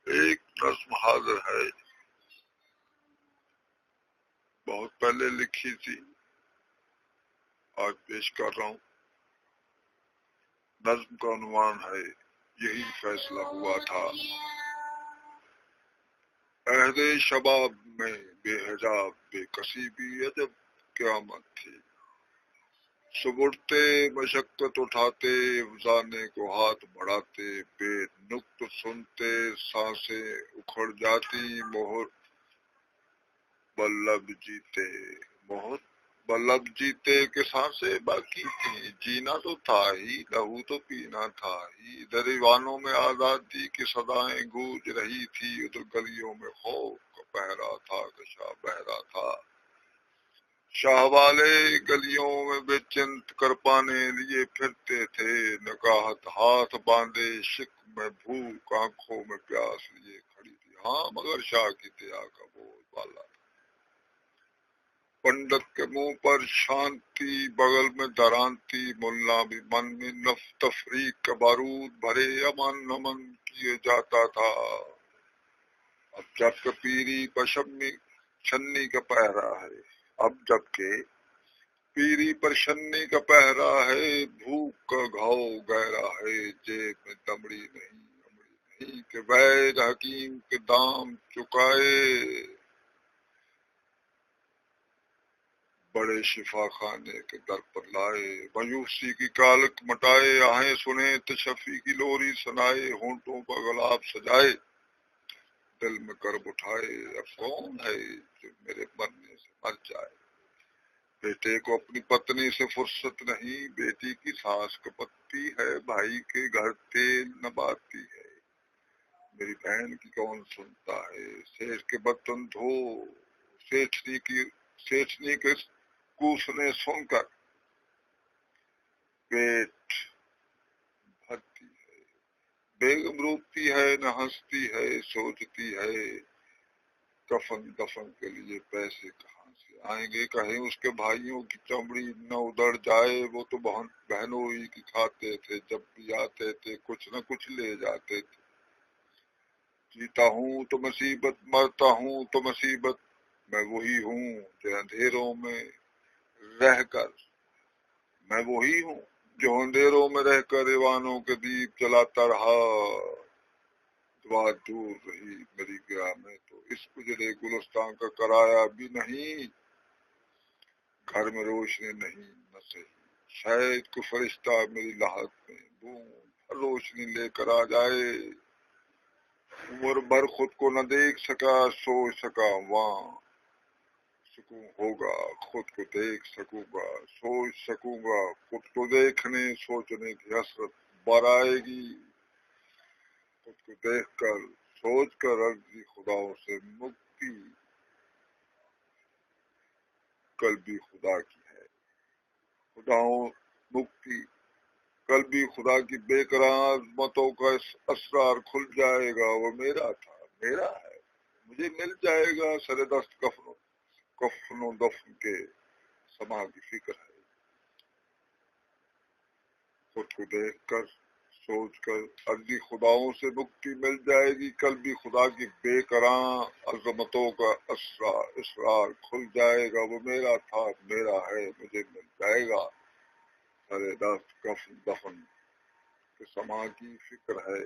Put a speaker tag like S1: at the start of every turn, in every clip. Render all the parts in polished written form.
S1: ایک نظم حاضر ہے، بہت پہلے لکھی تھی، آج پیش کر رہا ہوں۔ نظم کا عنوان ہے یہی فیصلہ ہوا تھا۔ عہد شباب میں بے حجاب بے کسی بھی عجب قیامت تھی۔ سبڑتے مشقت اٹھاتے افزانے کو ہاتھ بڑھاتے، بے نقط سنتے سانسیں اکھڑ جاتی، مہر بلب جیتے مہر بلب جیتے کہ سانسیں باقی تھی۔ جینا تو تھا ہی، لہو تو پینا تھا ہی۔ ادھر ایوانوں میں آزادی کی صدائیں گونج رہی تھی، ادھر گلیوں میں خوف کا پہرا تھا، کشا بہرا تھا۔ شاہ والے گلیوں میں بے چنت کر پانے لیے پھرتے تھے، نکاحت ہاتھ باندھے، شک میں بھوک آنکھوں میں پیاس لیے کھڑی تھی۔ ہاں مگر شاہ کی دیا کا بول بالا تھا۔ پنڈت کے منہ پر شانتی، بغل میں درانتی، ملا بھی من میں تفریق کا بارود بھرے امن امن کیے جاتا تھا۔ اب جب کہ پیری پر چھنی کا پہرا ہے، اب جب کہ پیری پر شنی کا پہرا ہے، بھوک کا گھاؤ گہرا ہے، جیب میں دمڑی نہیں کہ وید حکیم کے دام چکائے، بڑے شفا خانے کے در پر لائے، مایوسی کی کالک مٹائے، آہیں سنے تشفی کی لوری سنائے، ہونٹوں پر گلاب سجائے، دل میں کرب اٹھائے۔ اب کون ہے جو میرے مرنے سے مر جائے؟ بیٹے کو اپنی پتنی سے فرصت نہیں، بیٹی کی سانس کپتی ہے، بھائی کے گھر تیل نہ باتی ہے، میری بہن کی کون سنتا ہے؟ سیٹھ کے برتن دھو، سیٹھنی کے کوسنے سن کر پیٹ بھرتی ہے، بیگم روتی ہے نہ ہنستی ہے، سوچتی ہے کفن دفن کے لیے پیسے کہاں سے آئیں گے، کہیں اس کے بھائیوں کی چمڑی نہ ادھڑ جائے۔ وہ تو بہنوئی کی کھاتے تھے، جب بھی آتے تھے کچھ نہ کچھ لے جاتے تھے۔ جیتا ہوں تو مصیبت، مرتا ہوں تو مصیبت، میں وہی ہوں جو اندھیروں میں رہ کر ایوانوں کے دیپ جلاتا رہا۔ دعا دور رہی میری گیا میں تو اس اجڑے گلستان کا کرایہ بھی نہیں، گھر میں روشنی نہیں نہ صحیح، شاید کوئی فرشتہ میری لاحت میں بوند روشنی لے کر آ جائے۔ عمر بھر خود کو نہ دیکھ سکا، سوچ سکا وہاں سکون ہوگا، خود کو دیکھ سکوں گا، سوچ سکوں گا، خود کو دیکھنے سوچنے کی حسرت بار آئے گی، خود کو دیکھ کر سوچ کر عرضی خداؤں سے مکتی کل بھی خدا کی ہے، خداؤں مکتی کل بھی خدا کی بے قرار عظمتوں کا اسرار کھل جائے گا۔ وہ میرا تھا، میرا ہے، مجھے مل جائے گا، سر دست کفن و دفن کے سما کی فکر ہے، خود کو دیکھ کر سوچ کر عرضی خداؤں سے مکتی مل جائے گی، کل بھی خدا کی بے قرار عظمتوں کا اسرار کھل جائے گا۔ وہ میرا تھا، میرا ہے، مجھے مل جائے گا، سر دست کفن دفن کے سما کی فکر ہے،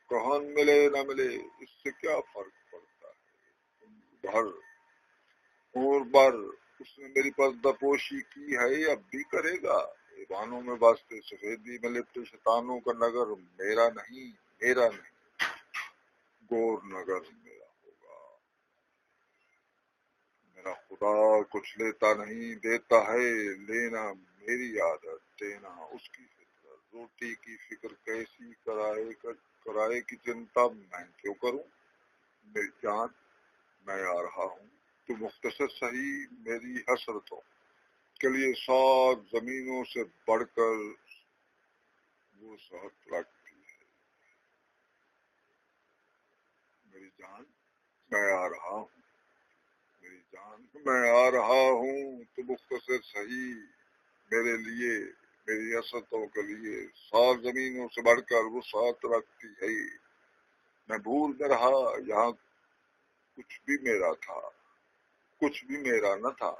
S1: کہاں ملے نہ ملے اس سے کیا فرق پڑتا ہے، عمر بھر اس نے میری پردہ پوشی کی ہے، اب بھی کرے گا، ایوانوں میں واسطے سفیدی میں لپٹے شیطانوں کا نگر میرا نہیں، میرا نہیں، گور نگر میرا ہوگا۔ میرا خدا کچھ لیتا نہیں دیتا ہے، لینا میری عادت، دینا اس کی فطرت، روٹی کی فکر کیسی کرائے کی چنتا میں کیوں کروں، میری جان میں آ رہا ہوں، تو مختصر صحیح میری حسرتوں کے لیے 7 زمینوں سے بڑھ کر وہ صحت رکھتی ہے، میری جان میں آ رہا ہوں، میری جان میں آ رہا ہوں، تو مختصر صحیح میرے لیے میری حسرتوں کے لیے 7 زمینوں سے بڑھ کر وہ صحت رکھتی ہے، میں بھول میں رہا یہاں کچھ بھی میرا تھا، کچھ بھی میرا نہ تھا،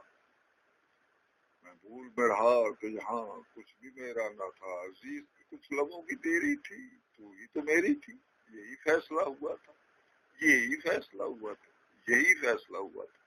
S1: میں بھول میں رہا کہ یہاں کچھ بھی میرا نہ تھا، عزیز کچھ لمحوں کی تیری تھی، تو ہی تو میری تھی، یہی فیصلہ ہوا تھا، یہی فیصلہ ہوا تھا، یہی فیصلہ ہوا تھا۔